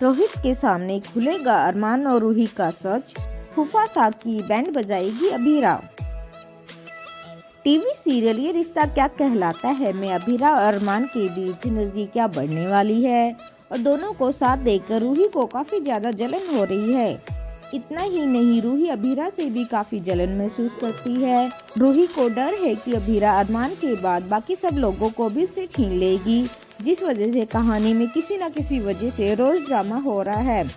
रोहित के सामने खुलेगा अरमान और रूही का सच, फूफा साहब की बैंड बजाएगी अभीरा। टीवी सीरियल ये रिश्ता क्या कहलाता है में अभीरा और अरमान के बीच नजदीकियां बढ़ने वाली है और दोनों को साथ देकर रूही को काफी ज्यादा जलन हो रही है। इतना ही नहीं, रूही अभीरा से भी काफी जलन महसूस करती है। रूही को डर है कि अभीरा अरमान के बाद बाकी सब लोगों को भी उससे छीन लेगी, जिस वजह से कहानी में किसी न किसी वजह से रोज ड्रामा हो रहा है।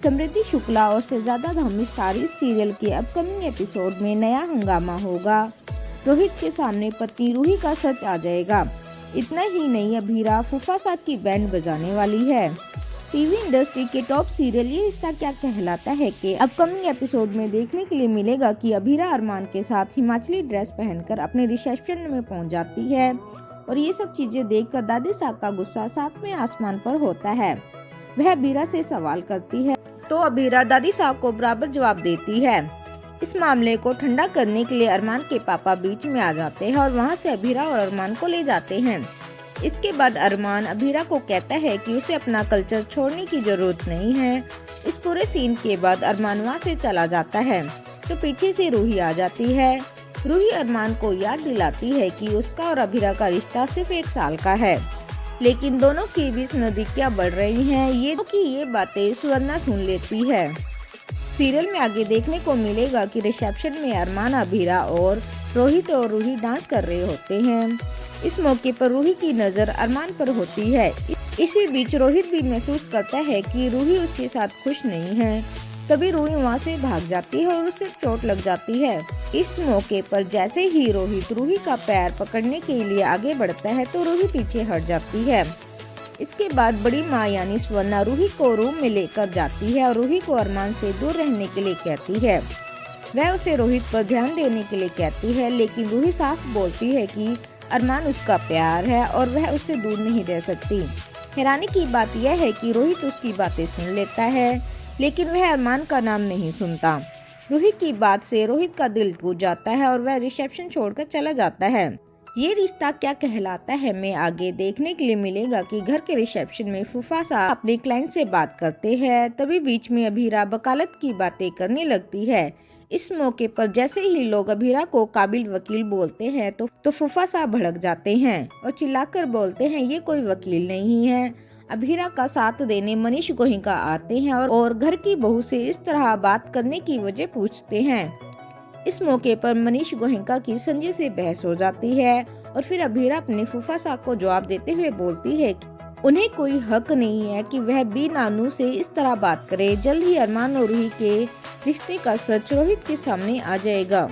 समृद्धि शुक्ला और शहजादा धामी स्टार इस सीरियल के अपकमिंग एपिसोड में नया हंगामा होगा। रोहित के सामने पत्नी रूही का सच आ जाएगा। इतना ही नहीं, अभीरा फूफा साहब की बैंड बजाने वाली है। टीवी इंडस्ट्री के टॉप सीरियल ये रिश्ता क्या कहलाता है के अपकमिंग एपिसोड में देखने के लिए मिलेगा कि अभीरा अरमान के साथ हिमाचली ड्रेस पहनकर अपने रिसेप्शन में पहुंच जाती है और ये सब चीजें देखकर दादी साहब का गुस्सा सातवें आसमान पर होता है। वह अभीरा से सवाल करती है तो अभीरा दादी साहब को बराबर जवाब देती है। इस मामले को ठंडा करने के लिए अरमान के पापा बीच में आ जाते हैं और वहां से अभीरा और अरमान को ले जाते हैं। इसके बाद अरमान अभीरा को कहता है कि उसे अपना कल्चर छोड़ने की जरूरत नहीं है। इस पूरे सीन के बाद अरमान वहाँ से चला जाता है तो पीछे से रूही आ जाती है। रूही अरमान को याद दिलाती है कि उसका और अभीरा का रिश्ता सिर्फ 1 साल का है, लेकिन दोनों के बीच नजदीकियां बढ़ रही हैं। ये बातें सुवर्णा सुन लेती है। सीरियल में आगे देखने को मिलेगा कि रिसेप्शन में अरमान, अभीरा और रोहित और रूही डांस कर रहे होते हैं। इस मौके पर रूही की नजर अरमान पर होती है। इसी बीच रोहित भी महसूस करता है कि रूही उसके साथ खुश नहीं है। तभी रूही वहाँ से भाग जाती है और उसे चोट लग जाती है। इस मौके पर जैसे ही रोहित रूही का पैर पकड़ने के लिए आगे बढ़ता है तो रूही पीछे हट जाती है। इसके बाद बड़ी माँ यानी सुवर्णा रूही को रूम में लेकर जाती है और रूही को अरमान से दूर रहने के लिए कहती है। वह उसे रोहित पर ध्यान देने के लिए कहती है, लेकिन रूही साफ बोलती है कि अरमान उसका प्यार है और वह उससे दूर नहीं रह सकती। हैरानी की बात यह है कि रोहित उसकी बातें सुन लेता है, लेकिन वह अरमान का नाम नहीं सुनता। रूही की बात से रोहित का दिल टूट जाता है और वह रिसेप्शन छोड़कर चला जाता है। ये रिश्ता क्या कहलाता है में आगे देखने के लिए मिलेगा कि घर के रिसेप्शन में फूफा साहब अपने क्लाइंट से बात करते हैं। तभी बीच में अभीरा वकालत की बातें करने लगती है। इस मौके पर जैसे ही लोग अभीरा को काबिल वकील बोलते हैं तो फूफा साहब भड़क जाते हैं और चिल्लाकर बोलते हैं ये कोई वकील नहीं है। अभीरा का साथ देने मनीष गोहिंका आते हैं और घर की बहू से इस तरह बात करने की वजह पूछते हैं। इस मौके पर मनीष गोहिंका की संजय से बहस हो जाती है और फिर अभीरा अपने फूफा साहब को जवाब देते हुए बोलती है कि उन्हें कोई हक नहीं है कि वह बी नानू से इस तरह बात करे। जल्द ही अरमान और रूही के रिश्ते का सच रोहित के सामने आ जाएगा।